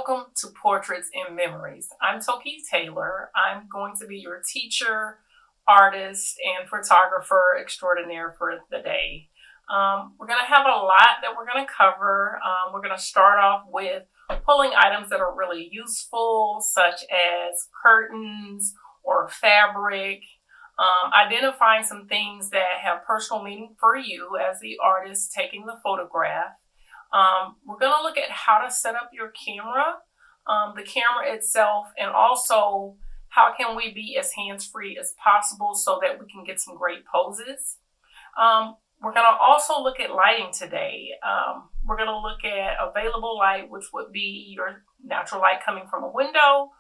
Welcome to Portraits and Memories. I'm Tokie Taylor. I'm going to be your teacher, artist, and photographer extraordinaire for the day. We're going to have a lot that we're going to cover. We're going to start off with pulling items that are really useful, such as curtains or fabric, identifying some things that have personal meaning for you as the artist taking the photograph. We're going to look at how to set up your camera, the camera itself, and also how can we be as hands-free as possible so that we can get some great poses. We're going to also look at lighting today. We're going to look at available light, which would be your natural light coming from a window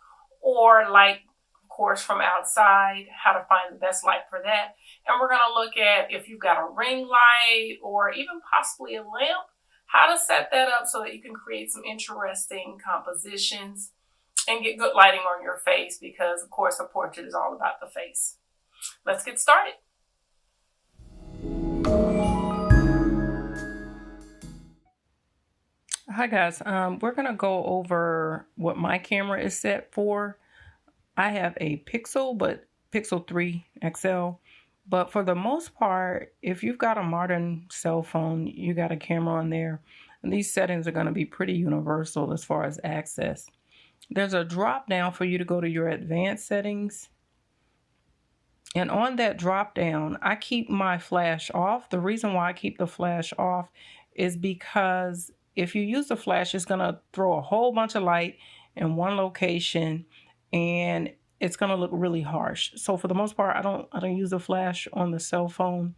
or light, of course, from outside, how to find the best light for that. And we're going to look at if you've got a ring light or even possibly a lamp, how to set that up so that you can create some interesting compositions and get good lighting on your face because, of course, a portrait is all about the face. Let's get started. Hi guys, we're going to go over what my camera is set for. I have a Pixel 3 XL, but for the most part, if you've got a modern cell phone, you got a camera on there, and these settings are going to be pretty universal as far as access. There's a drop down for you to go to your advanced settings. And on that drop down, I keep my flash off. The reason why I keep the flash off is because if you use the flash, it's going to throw a whole bunch of light in one location and it's going to look really harsh. So for the most part, I don't use the flash on the cell phone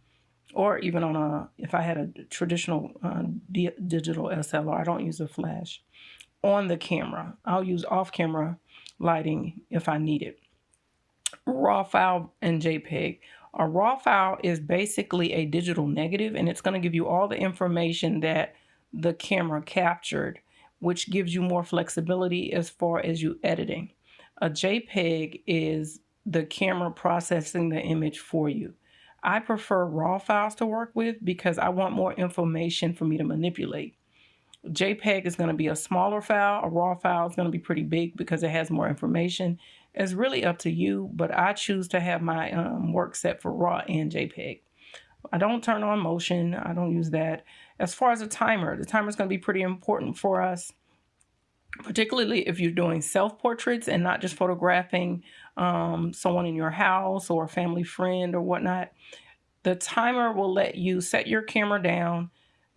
or even on if I had a traditional digital SLR, I don't use the flash on the camera. I'll use off-camera lighting if I need it. RAW file and JPEG. A RAW file is basically a digital negative, and it's going to give you all the information that the camera captured, which gives you more flexibility as far as you editing. A JPEG is the camera processing the image for you. I prefer RAW files to work with because I want more information for me to manipulate. JPEG is going to be a smaller file. A RAW file is going to be pretty big because it has more information. It's really up to you, but I choose to have my work set for RAW and JPEG. I don't turn on motion. I don't use that. As far as the timer is going to be pretty important for us, particularly if you're doing self-portraits and not just photographing someone in your house or a family friend or whatnot. The timer will let you set your camera down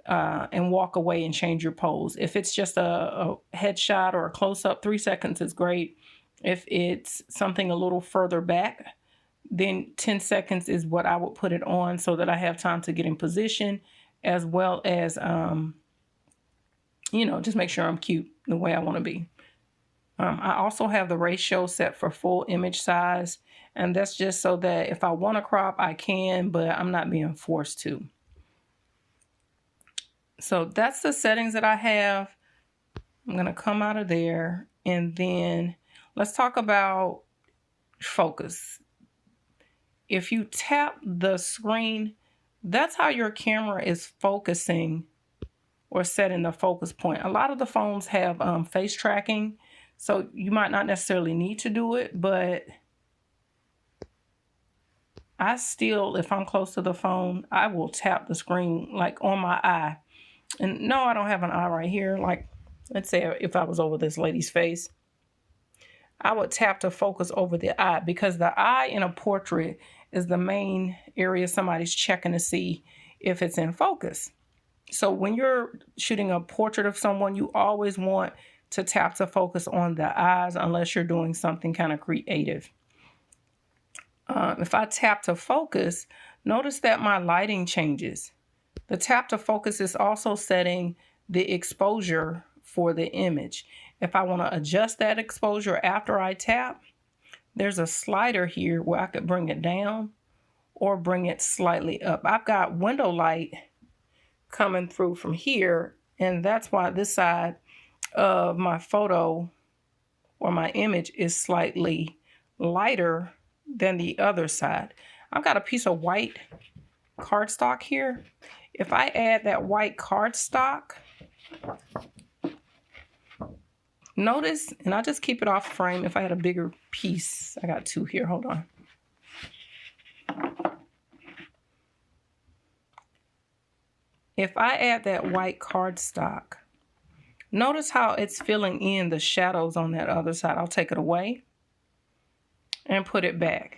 and walk away and change your pose. If it's just a headshot or a close-up, 3 seconds is great. If it's something a little further back, then 10 seconds is what I would put it on so that I have time to get in position as well as, just make sure I'm cute the way I want to be. I also have the ratio set for full image size, and that's just so that if I want to crop, I can, but I'm not being forced to. So that's the settings that I have. I'm going to come out of there, and then let's talk about focus. If you tap the screen, that's how your camera is focusing or setting the focus point. A lot of the phones have face tracking, so you might not necessarily need to do it, but I still, if I'm close to the phone, I will tap the screen like on my eye. And no, I don't have an eye right here. Like, let's say if I was over this lady's face, I would tap to focus over the eye because the eye in a portrait is the main area somebody's checking to see if it's in focus. So when you're shooting a portrait of someone, you always want to tap to focus on the eyes unless you're doing something kind of creative. If I tap to focus, notice that my lighting changes. The tap to focus is also setting the exposure for the image. If I want to adjust that exposure after I tap, there's a slider here where I could bring it down or bring it slightly up. I've got window light coming through from here, and that's why this side of my photo or my image is slightly lighter than the other side. I've got a piece of white cardstock here. If I add that white cardstock, Notice, and I'll just keep it off frame. If I had a bigger piece, I got 2 here. Hold on. If I add that white cardstock, notice how it's filling in the shadows on that other side. I'll take it away and put it back.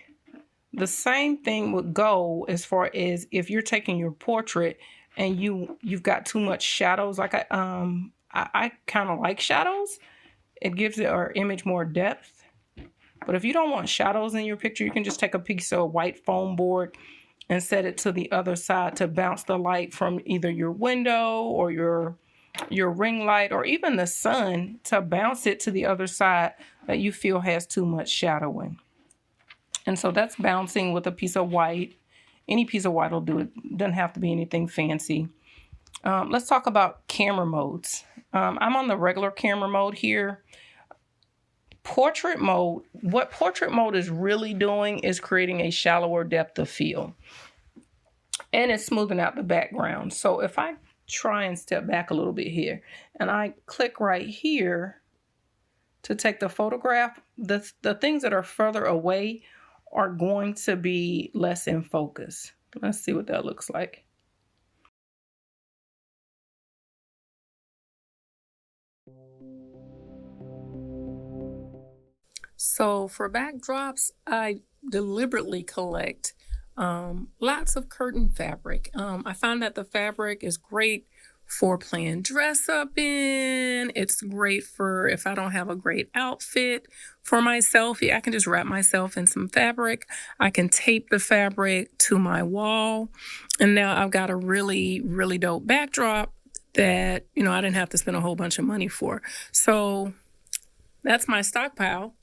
The same thing would go as far as if you're taking your portrait and you've got too much shadows. Like I kind of like shadows. It gives our image more depth. But if you don't want shadows in your picture, you can just take a piece of white foam board and set it to the other side to bounce the light from either your window or your ring light or even the sun, to bounce it to the other side that you feel has too much shadowing. And so that's bouncing with a piece of white. Any piece of white will do it. Doesn't have to be anything fancy. Let's talk about camera modes. I'm on the regular camera mode here. Portrait mode, what portrait mode is really doing is creating a shallower depth of field. And it's smoothing out the background. So if I try and step back a little bit here and I click right here to take the photograph, the things that are further away are going to be less in focus. Let's see what that looks like. So for backdrops, I deliberately collect lots of curtain fabric. I find that the fabric is great for playing dress up in. It's great for if I don't have a great outfit for my selfie. I can just wrap myself in some fabric. I can tape the fabric to my wall. And now I've got a really, really dope backdrop that, I didn't have to spend a whole bunch of money for. So that's my stockpile.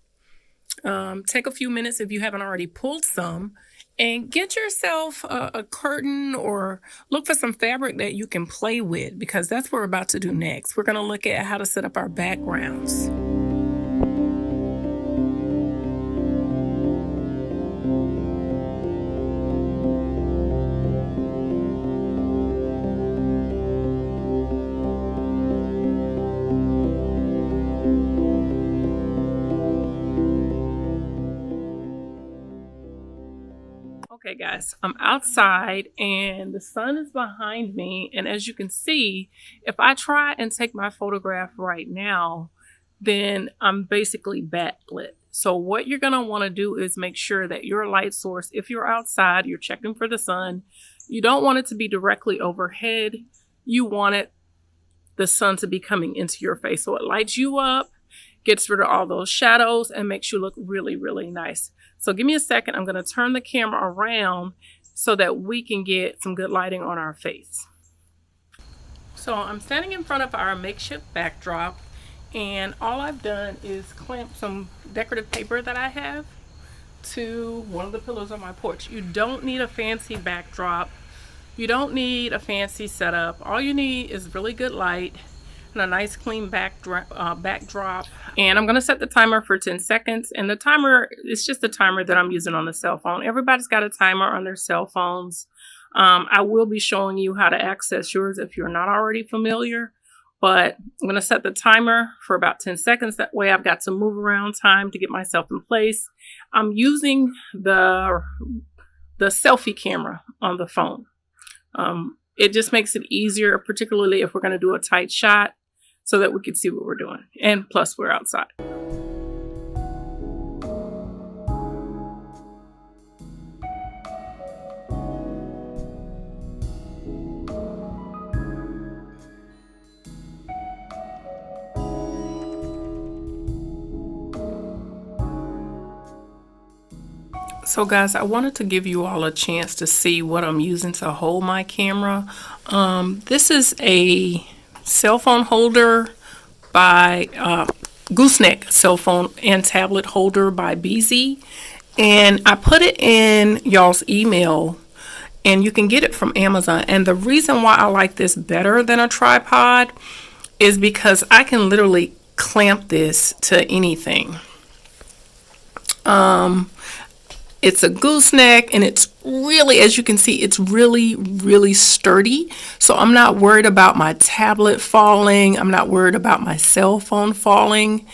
Take a few minutes if you haven't already pulled some and get yourself a curtain or look for some fabric that you can play with, because that's what we're about to do next. We're going to look at how to set up our backgrounds. Okay guys, I'm outside and the sun is behind me, and as you can see, if I try and take my photograph right now, then I'm basically backlit. So what you're going to want to do is make sure that your light source, if you're outside, you're checking for the sun, you don't want it to be directly overhead. You want the sun to be coming into your face so it lights you up, gets rid of all those shadows, and makes you look really, really nice. So give me a second. I'm going to turn the camera around so that we can get some good lighting on our face. So I'm standing in front of our makeshift backdrop, and all I've done is clamp some decorative paper that I have to one of the pillars on my porch. You don't need a fancy backdrop. You don't need a fancy setup. All you need is really good light and a nice clean backdrop. And I'm going to set the timer for 10 seconds. And the timer is just the timer that I'm using on the cell phone. Everybody's got a timer on their cell phones. I will be showing you how to access yours if you're not already familiar. But I'm going to set the timer for about 10 seconds. That way I've got some move around time to get myself in place. I'm using the selfie camera on the phone. It just makes it easier, particularly if we're going to do a tight shot, so that we can see what we're doing. And plus we're outside. So guys, I wanted to give you all a chance to see what I'm using to hold my camera. This is a cell phone holder by Gooseneck cell phone and tablet holder by BZ. And I put it in y'all's email, and you can get it from Amazon. And the reason why I like this better than a tripod is because I can literally clamp this to anything. It's a gooseneck, and it's really, as you can see, it's really, really sturdy. So I'm not worried about my tablet falling. I'm not worried about my cell phone falling.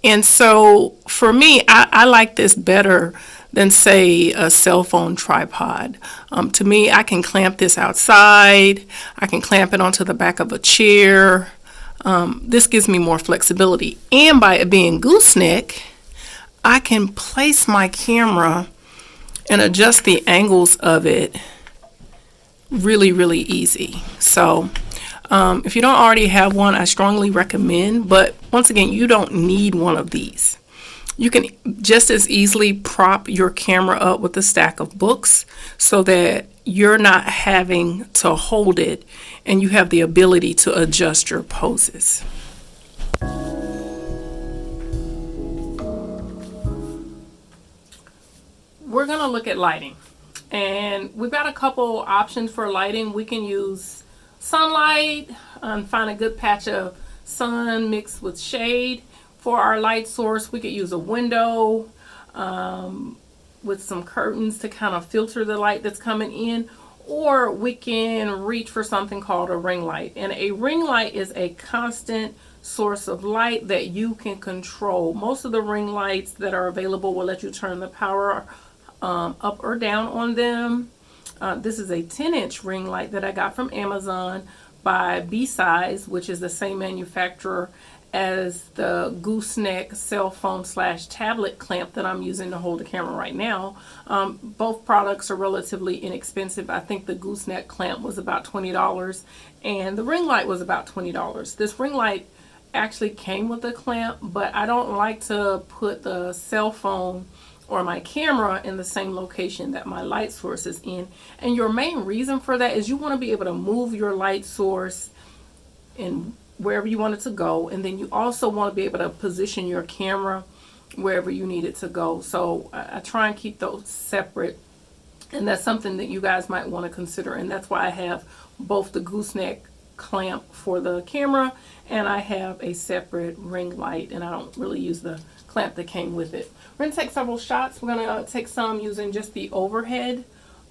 And so for me, I like this better than, say, a cell phone tripod. To me, I can clamp this outside. I can clamp it onto the back of a chair. This gives me more flexibility. And by it being gooseneck, I can place my camera and adjust the angles of it really, really easy. So if you don't already have one, I strongly recommend, but once again, you don't need one of these. You can just as easily prop your camera up with a stack of books so that you're not having to hold it and you have the ability to adjust your poses. We're going to look at lighting, and we've got a couple options for lighting. We can use sunlight and find a good patch of sun mixed with shade. For our light source, we could use a window with some curtains to kind of filter the light that's coming in, or we can reach for something called a ring light. And a ring light is a constant source of light that you can control. Most of the ring lights that are available will let you turn the power up or down on them. This is a 10-inch ring light that I got from Amazon by B-Size, which is the same manufacturer as the gooseneck cell phone / tablet clamp that I'm using to hold the camera right now. Both products are relatively inexpensive. I think the gooseneck clamp was about $20 and the ring light was about $20. This ring light actually came with a clamp, but I don't like to put the cell phone or my camera in the same location that my light source is in. And your main reason for that is you want to be able to move your light source in wherever you want it to go, and then you also want to be able to position your camera wherever you need it to go. So I try and keep those separate, and that's something that you guys might want to consider. And that's why I have both the gooseneck clamp for the camera and I have a separate ring light, and I don't really use the clamp that came with it. We're going to take several shots. We're going to take some using just the overhead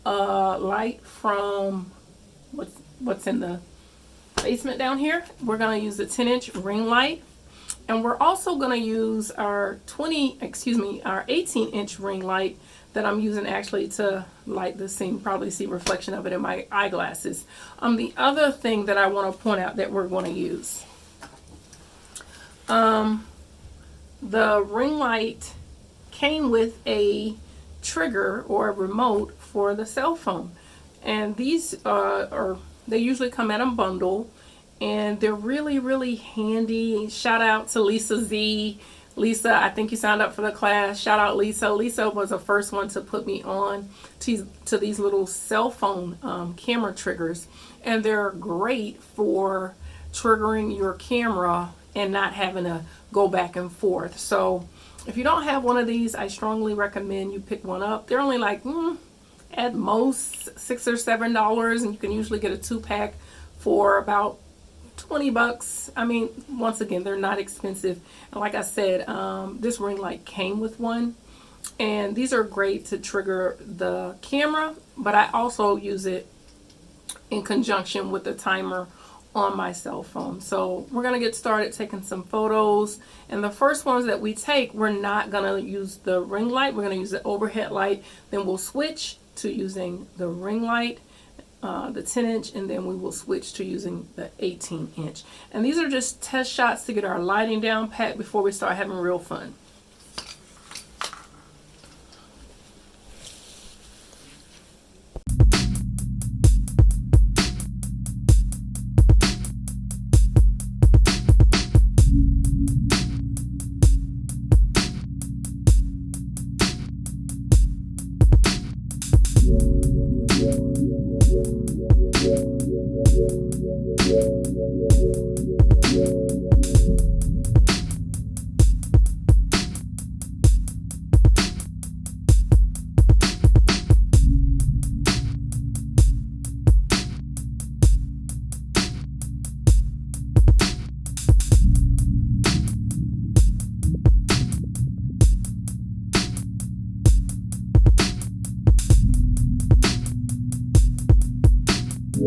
light from what's in the basement down here. We're going to use the 10-inch ring light, and we're also going to use our 18-inch ring light that I'm using actually to light the scene. Probably see reflection of it in my eyeglasses. The other thing that I want to point out that we're going to use, the ring light came with a trigger or a remote for the cell phone, and these they usually come in a bundle, and they're really, really handy. Shout out to Lisa Z. Lisa, I think you signed up for the class. Shout out Lisa. Lisa was the first one to put me on to these little cell phone camera triggers, and they're great for triggering your camera and not having to go back and forth. So if you don't have one of these, I strongly recommend you pick one up. They're only like at most $6 or $7, and you can usually get a 2-pack for about $20. I mean, once again, they're not expensive. And like I said, this ring light came with one, and these are great to trigger the camera, but I also use it in conjunction with the timer on my cell phone. So we're going to get started taking some photos, and the first ones that we take, we're not going to use the ring light. We're going to use the overhead light. Then we'll switch to using the ring light, the 10-inch, and then we will switch to using the 18-inch. And these are just test shots to get our lighting down pat before we start having real fun.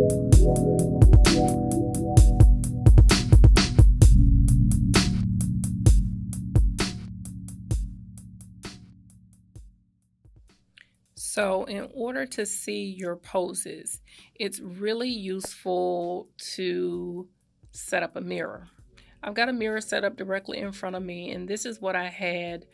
So, in order to see your poses, it's really useful to set up a mirror. I've got a mirror set up directly in front of me, and this is what I had,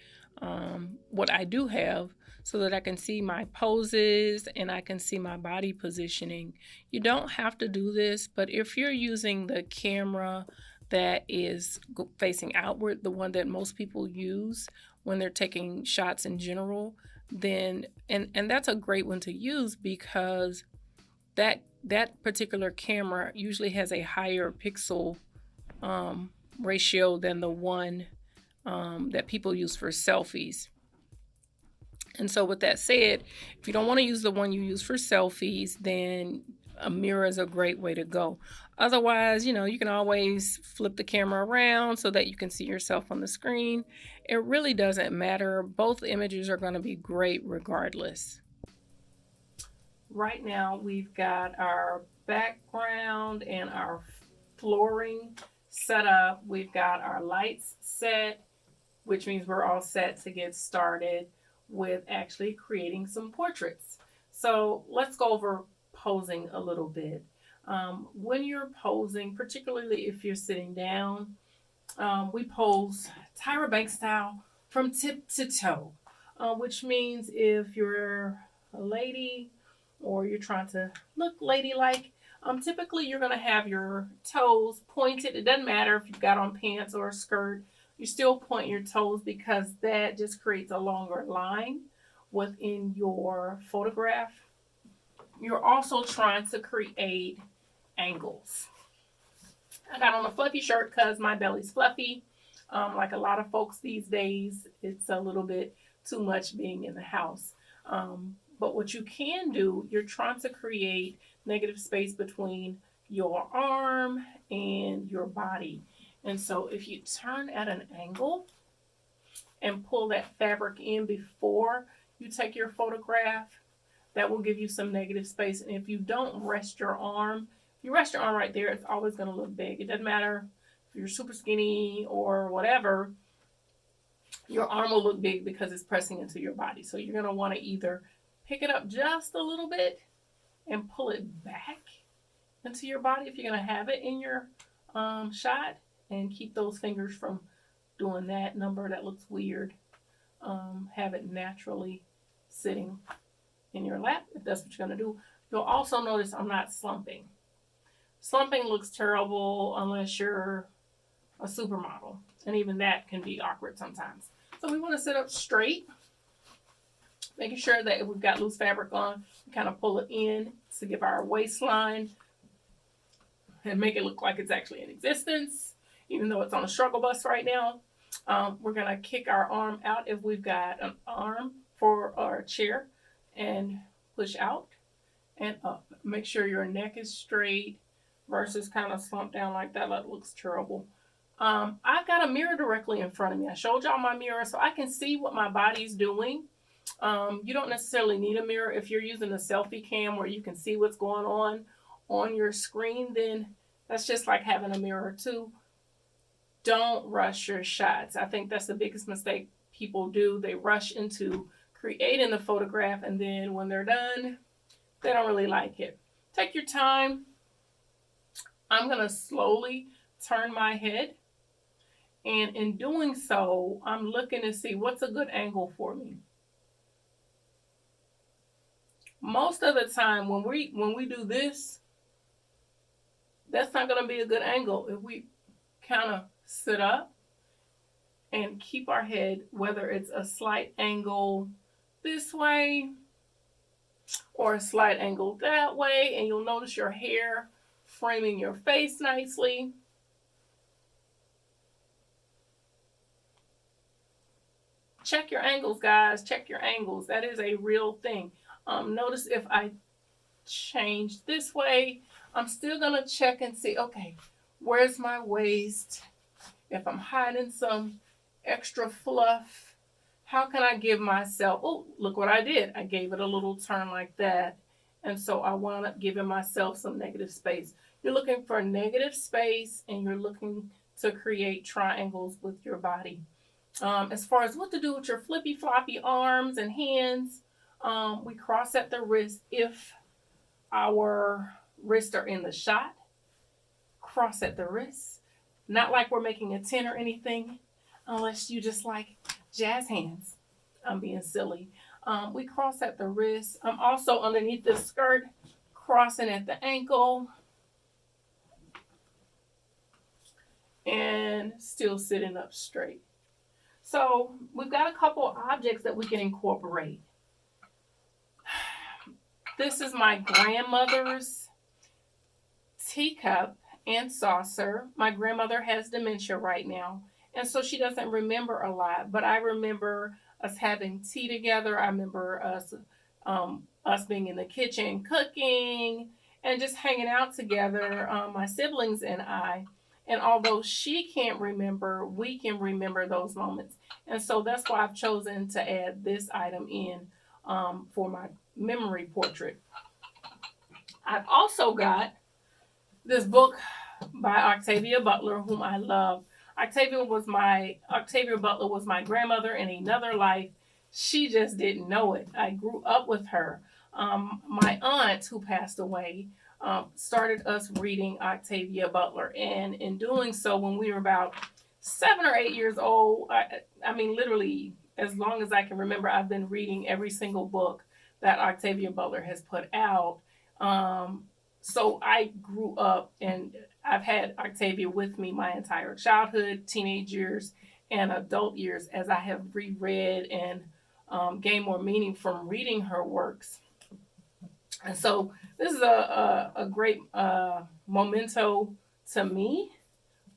what I do have, so that I can see my poses and I can see my body positioning. You don't have to do this, but if you're using the camera that is facing outward, the one that most people use when they're taking shots in general, then and that's a great one to use because that particular camera usually has a higher pixel ratio than the one that people use for selfies. And so, with that said, if you don't want to use the one you use for selfies, then a mirror is a great way to go. Otherwise, you can always flip the camera around so that you can see yourself on the screen. It really doesn't matter. Both images are going to be great regardless. Right now, we've got our background and our flooring set up. We've got our lights set, which means we're all set to get started with actually creating some portraits. So let's go over posing a little bit. When you're posing, particularly if you're sitting down, we pose Tyra Banks style from tip to toe, which means if you're a lady or you're trying to look ladylike, typically you're going to have your toes pointed. It doesn't matter if you've got on pants or a skirt, you still point your toes because that just creates a longer line within your photograph. You're also trying to create angles. I got on a fluffy shirt because my belly's fluffy. Like a lot of folks these days, it's a little bit too much being in the house. But what you can do, you're trying to create negative space between your arm and your body. And so if you turn at an angle and pull that fabric in before you take your photograph, that will give you some negative space. And if you don't rest your arm, if you rest your arm right there, it's always going to look big. It doesn't matter if you're super skinny or whatever, your arm will look big because it's pressing into your body. So you're going to want to either pick it up just a little bit and pull it back into your body if you're going to have it in your shot, and keep those fingers from doing that number that looks weird. Have it naturally sitting in your lap if that's what you're going to do. You'll also notice I'm not slumping. Slumping looks terrible unless you're a supermodel, and even that can be awkward sometimes. So we want to sit up straight, making sure that if we've got loose fabric on, we kind of pull it in to give our waistline and make it look like it's actually in existence, even though it's on a struggle bus right now. We're going to kick our arm out if we've got an arm for our chair and push out and up. Make sure your neck is straight versus kind of slumped down like that. That looks terrible. I've got a mirror directly in front of me. I showed y'all my mirror so I can see what my body's doing. You don't necessarily need a mirror. If you're using a selfie cam where you can see what's going on your screen, then that's just like having a mirror too. Don't rush your shots. I think that's the biggest mistake people do. They rush into creating the photograph, and then when they're done, they don't really like it. Take your time. I'm going to slowly turn my head, and in doing so, I'm looking to see what's a good angle for me. Most of the time when we do this, that's not going to be a good angle. If we kind of sit up and keep our head, whether it's a slight angle this way or a slight angle that way, and you'll notice your hair framing your face nicely. Check your angles, guys. Check your angles. That is a real thing. Notice if I change this way, I'm still going to check and see, okay, where's my waist? If I'm hiding some extra fluff, how can I give myself, oh, look what I did. I gave it a little turn like that, And so I wound up giving myself some negative space. You're looking for negative space and you're looking to create triangles with your body. As far as what to do with your flippy floppy arms and hands, we cross at the wrist if our wrists are in the shot. Cross at the wrist. Not like we're making a 10 or anything, unless you just like jazz hands. I'm being silly. We cross at the wrist. I'm also underneath the skirt, crossing at the ankle, and still sitting up straight. So we've got a couple objects that we can incorporate. This is my grandmother's teacup and saucer. My grandmother has dementia right now, and so she doesn't remember a lot, but I remember us having tea together. I remember us being in the kitchen cooking and just hanging out together, my siblings and I. And although she can't remember, we can remember those moments. And so that's why I've chosen to add this item in for my memory portrait. I've also got this book by Octavia Butler, whom I love. Octavia Butler was my grandmother in another life. She just didn't know it. I grew up with her. My aunt, who passed away, started us reading Octavia Butler. And in doing so, when we were about 7 or 8 years old, I mean, literally, as long as I can remember, I've been reading every single book that Octavia Butler has put out. So I grew up and I've had Octavia with me my entire childhood, teenage years, and adult years as I have reread and gained more meaning from reading her works. And so this is a great memento to me.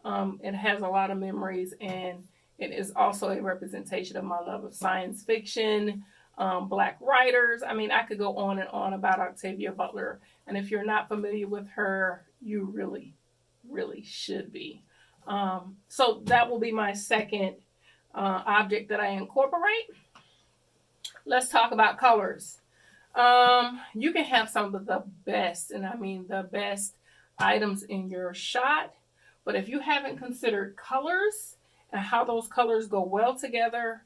It has a lot of memories, and it is also a representation of my love of science fiction, Black writers. I mean, I could go on and on about Octavia Butler. And if you're not familiar with her, you really, really should be. So that will be my second object that I incorporate. Let's talk about colors. You can have some of the best, and I mean the best items in your shot. But if you haven't considered colors and how those colors go well together,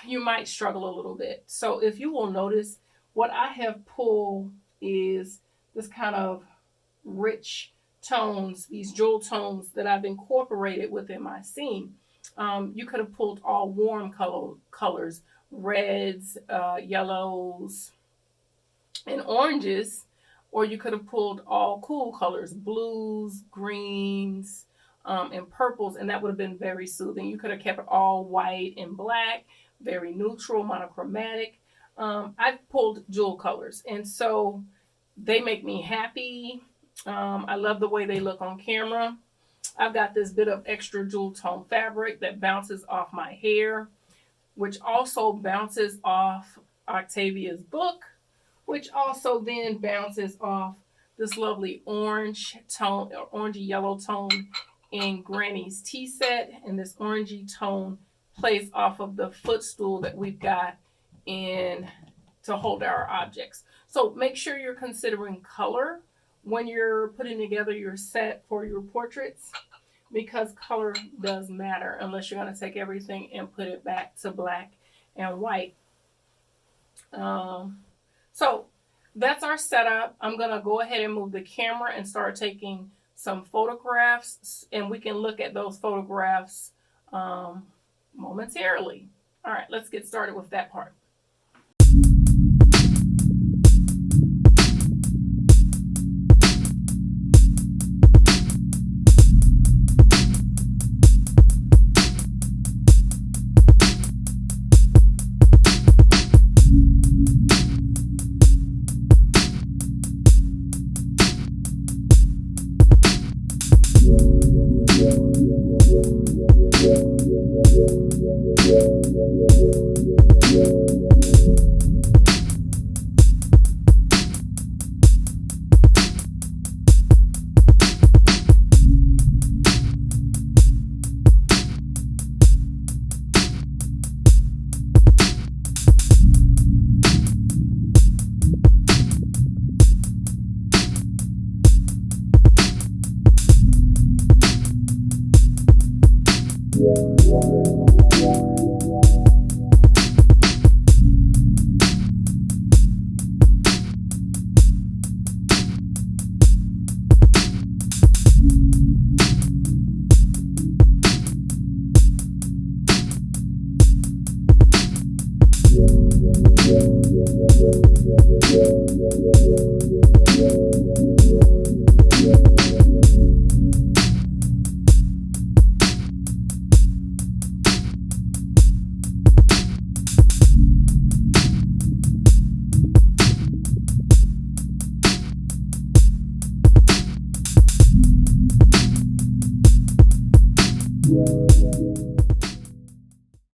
you might struggle a little bit. So if you will notice, what I have pulled is this kind of rich tones, these jewel tones that I've incorporated within my scene. You could have pulled all warm colors, reds, yellows, and oranges, or you could have pulled all cool colors, blues, greens, and purples, and that would have been very soothing. You could have kept it all white and black, very neutral, monochromatic. I've pulled jewel colors, and so they make me happy. I love the way they look on camera. I've got this bit of extra jewel tone fabric that bounces off my hair, which also bounces off Octavia's book, which also then bounces off this lovely orange tone, or orangey yellow tone in Granny's tea set. And this orangey tone plays off of the footstool that we've got in to hold our objects. So make sure you're considering color when you're putting together your set for your portraits, because color does matter unless you're going to take everything and put it back to black and white. So that's our setup. I'm going to go ahead and move the camera and start taking some photographs, and we can look at those photographs momentarily. All right, let's get started with that part.